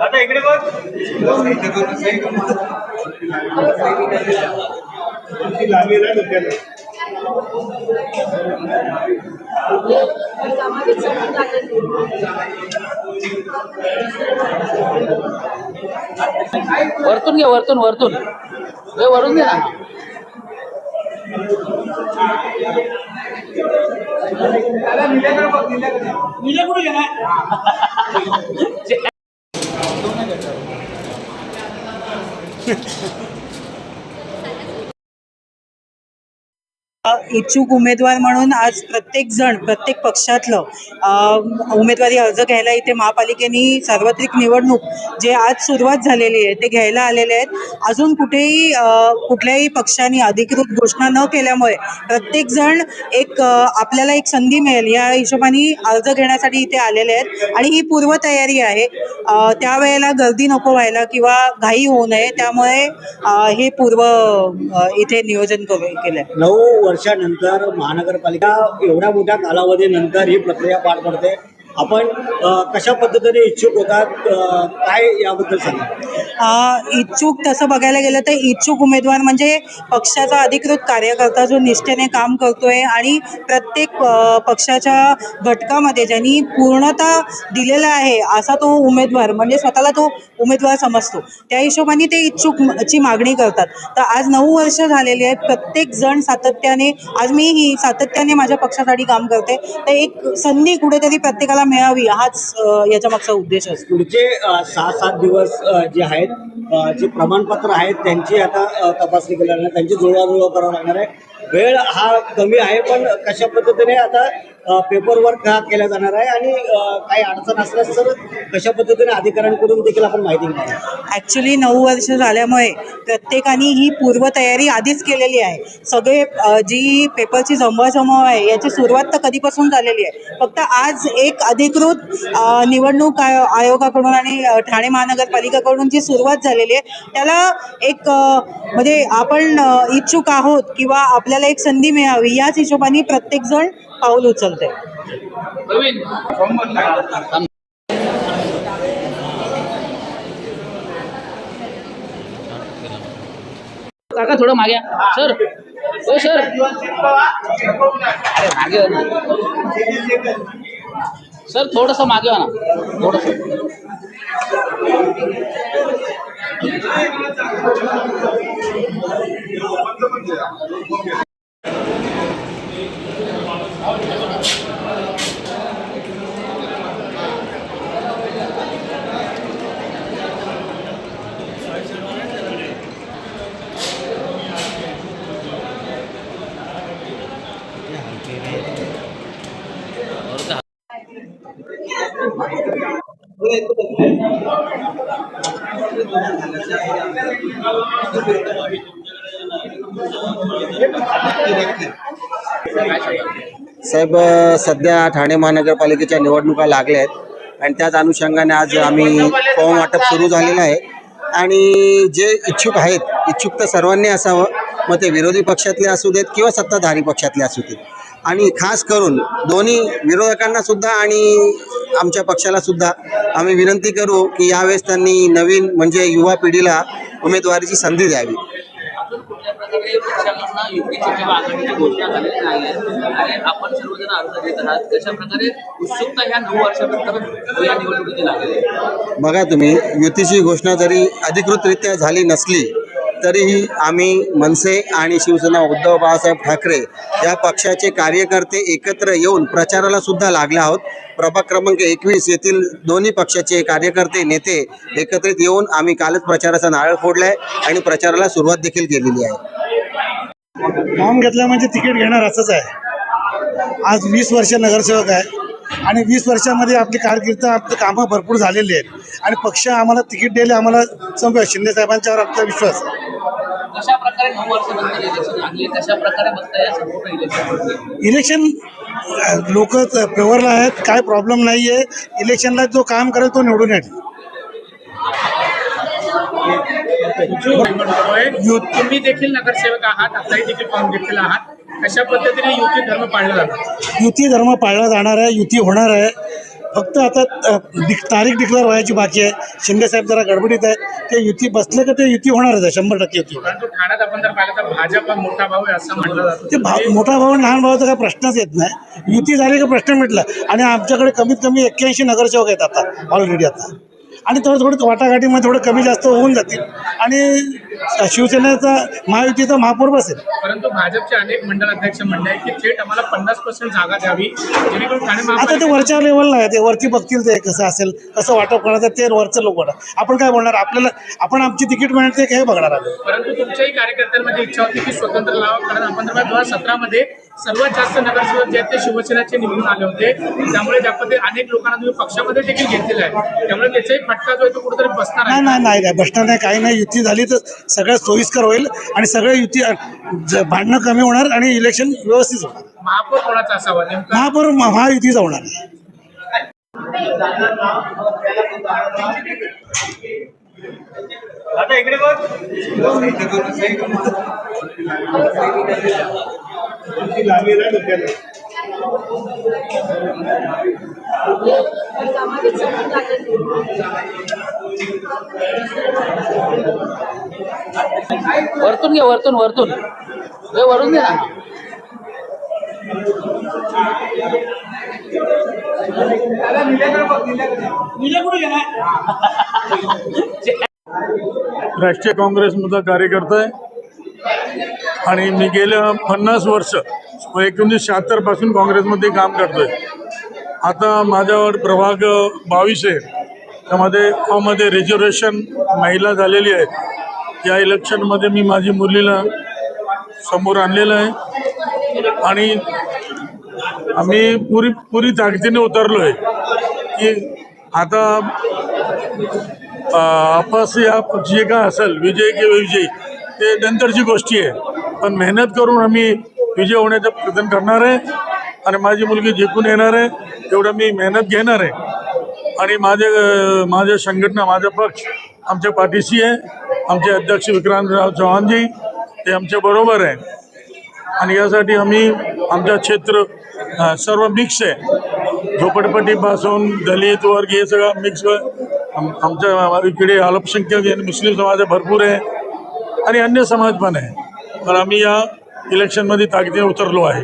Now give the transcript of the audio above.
आता इकडे बघ. वरतून घे, वरतून वरतून वरून घे ना. इच्छुक उमेदवार म्हणून आज प्रत्येक जण प्रत्येक पक्षातलं उमेदवारी अर्ज घ्यायला इथे महापालिकेने सार्वत्रिक निवडणूक जे आज सुरुवात झालेली आहे ते घ्यायला आलेले आहेत. अजून कुठल्याही पक्षाने अधिकृत घोषणा न केल्यामुळे प्रत्येक जण आपल्याला एक संधी मिळेल या हिशोबाने अर्ज घेण्यासाठी इथे आलेले आहेत आणि ही पूर्वतयारी आहे. त्यावेळेला गर्दी नको व्हायला किंवा घाई होऊ नये त्यामुळे हे इथे नियोजन केलं आहे. 9 वर्षानंतर महानगरपालिका एवढ्या मोठ्या कालावधीनंतर ही प्रक्रिया पार पडते. आपण कशा पद्धतीने इच्छुक होतात, काय याबद्दल सांगा. इच्छुक तसं बघायला गेलं तर इच्छुक उमेदवार म्हणजे पक्षाचा अधिकृत कार्यकर्ता जो निष्ठेने काम करतोय आणि प्रत्येक पक्षाच्या घटकामध्ये ज्यांनी पूर्णता दिलेला आहे असा तो उमेदवार म्हणजे स्वतःला तो उमेदवार समजतो. त्या हिशोबाने ते इच्छुकची मागणी करतात. तर आज 9 वर्ष झालेली आहेत. प्रत्येक जण सातत्याने, आज मीही सातत्याने माझ्या पक्षासाठी काम करते. तर एक संधी कुठेतरी प्रत्येकाला मिळावी हाच याच्या मागचा उद्देश असतो. पुढचे 6-7 दिवस जे आहेत, जे प्रमाणपत्र आहेत त्यांची आता तपासणी केली जाणार, त्यांची जुळवाजुळव करावं लागणार आहे. वेळ हा कमी आहे पण कशा पद्धतीने आता पेपर वर्क हा केला जाणार आहे आणि काही अडचण असल्यास तर कशा पद्धतीने अधिकाऱ्यांकडून देखील आपण माहिती घेणार. ॲक्च्युली 9 वर्ष झाल्यामुळे प्रत्येकाने ही पूर्वतयारी आधीच केलेली आहे. सगळे जी पेपरची जमवाजमव आहे याची सुरुवात तर कधीपासून झालेली आहे. फक्त आज एक अधिकृत निवडणूक आयोगाकडून आणि ठाणे महानगरपालिकेकडून जी सुरुवात झालेली आहे त्याला एक म्हणजे आपण इच्छुक आहोत किंवा आपल्याला एक संधी मिळावी याच हिशोबाने प्रत्येकजण पाऊल उचलते. काका थोडं मागे सर. हो सर, मागे सर, थोडंसं मागे ना, थोडंसं. साहेब, सध्या ठाणे महानगरपालिकेच्या निवडणुका लागल्या आहेत आणि त्याच अनुषंगाने आज आम्ही फॉर्म वाटप सुरू झालेलं आहे. आणि जे इच्छुक आहेत, इच्छुक तर सर्वांनी असावं, मग ते विरोधी पक्षातले असू देत किंवा सत्ताधारी पक्षातले असू देत. आणि खास करून दोन्ही विरोधकांना सुद्धा आणि आमच्या पक्षाला सुद्धा आम्ही विनंती करू की यावेळेस त्यांनी नवीन म्हणजे युवा पिढीला उमेदवारीची संधी द्यावी. आघाडीची घोषणा झालेली नाही आणि आपण सर्वजण अर्ज देत आहात. कशा प्रकारे उत्सुकता ह्या 9 वर्षानंतर या निवडणुकीची लागली आहे. बघा तुम्ही, युतीची घोषणा जरी अधिकृतरित्या झाली नसली तरीही आम्ही मनसे आणि शिवसेना उद्धव बाळासाहेब ठाकरे या पक्षाचे कार्यकर्ते एकत्र येऊन प्रचाराला सुद्धा लागले आहोत. प्रभाग क्रमांक 21 येथील दोन्ही पक्षाचे कार्यकर्ते नेते एकत्रित येऊन आम्ही कालच प्रचाराचा नारळ फोडला आहे आणि प्रचाराला सुरुवात देखील केलेली आहे. फॉर्म घेतला म्हणजे तिकीट घेणार असंच आहे. आज 20 वर्ष नगरसेवक आहे आणि 20 वर्षामध्ये आपली कारकीर्द, आपली कामं भरपूर झालेली आहेत आणि पक्ष आम्हाला तिकीट द्यायला आम्हाला संभव शिंदे साहेबांच्यावर आमचा विश्वास आहे. कशा प्रकारे 9 वर्षानंतर इलेक्शन लागले, कशा प्रकारे बघता या संपूर्ण इलेक्शन लोक फेवरला आहेत, काय प्रॉब्लेम नाही आहे. इलेक्शनला जो काम करेल तो निवडून येईल. तुम्ही देखील नगरसेवक आहात, आताही देखील फॉर्म घेतलेला आहात. कशा पद्धतीने युती धर्म पाळला जाणार? युती धर्म पाळला जाणार आहे, युती होणार आहे. फक्त आता तारीख डिक्लेअर व्हायची बाकी आहे. शिंदेसाहेब जरा गडबडीत आहे. ते युती बसले का ते युती होणारच आहे, 100% युती होणार. परंतु ठाण्यात आपण जर पाहिलं तर भाजप हा मोठा भाऊ आहे असं म्हटलं जातं. ते मोठा भाऊ लहान भावाचा काही प्रश्नच येत नाही. युती झाली का प्रश्न मिटला. आणि आमच्याकडे कमीत कमी 81 नगरसेवक आहेत आता ऑलरेडी आता. आणि थोडं वाटाघाटीमध्ये थोडं कमी जास्त होऊन जातील आणि शिवसेनेचा महायुतीचा महापौर बसेल. परंतु भाजपचे अनेक मंडळ अध्यक्ष म्हणले आहे की थेट आम्हाला 50% जागा द्यावी जेणेकरून ठाणे आता ते महापालिका. वरच्या लेवलला आहे, ते वरती बघतील ते कसं असेल, कसं वाटप करायचं ते वरचं लोक होणार. आपण काय बोलणार, आपण आमची तिकीट मिळते हे बघणार आहोत. परंतु तुमच्याही कार्यकर्त्यांमध्ये इच्छा होती की स्वतंत्र लावा, कारण आपण 2017 मध्ये सर्वात जास्त नगरसेवक जे आहेत ते शिवसेनेचे निवडून आले होते. त्यामुळे त्या पद्धतीने अनेक लोकांना तुम्ही पक्षामध्ये देखील घेतलेला आहे. त्यामुळे त्याचाही फटका जो आहे तो कुठेतरी बसणार आहे. नाही बसणार नाही, काही नाही. युती झाली तर सगळ्यात सोयीस्कर होईल आणि सगळ्या युती भांडणं कमी होणार आणि इलेक्शन व्यवस्थित होणार. महापौर कोणाचा असावा नेमका? महापौर महायुतीचा होणार आहे. वरतून घे, वरतून वरतून वरून घे ना. राष्ट्रीय काँग्रेसमधला कार्यकर्ता आहे आणि मी गेल्या 50 वर्ष 1976 पासून काँग्रेसमध्ये काम करतोय. आता माझ्यावर प्रभाग 22 आहे, त्यामध्ये रिझर्वेशन महिला झालेली आहेत. या इलेक्शनमध्ये मी माझी मुलीला समोर आणलेलं आहे आणि आम्ही पुरी ताकदीने उतरलो आहे की आता आपस या जे काय असेल विजय किंवा विजयी ते नंतरची गोष्टी आहे, पण मेहनत करून आम्ही विजय होण्याचा प्रयत्न करणार आहे आणि माझी मुलगी जिंकून येणार आहे. तेवढं मी मेहनत घेणार आहे आणि माझे संघटना, माझा पक्ष आमच्या पाठीशी आहे. आमचे अध्यक्ष विक्रांतराव चव्हाणजी ते आमच्या बरोबर आहे आणि यासाठी आम्ही आमचं क्षेत्र सर्व मिक्स आहे. झोपडपट्टीपासून दलित वर्ग हे सगळं मिक्स. आमच्या इकडे अल्पसंख्याक मुस्लिम समाज भरपूर आहे आणि अन्य समाज पण आहे. पण आम्ही या इलेक्शनमध्ये ताकदीने उतरलो आहे.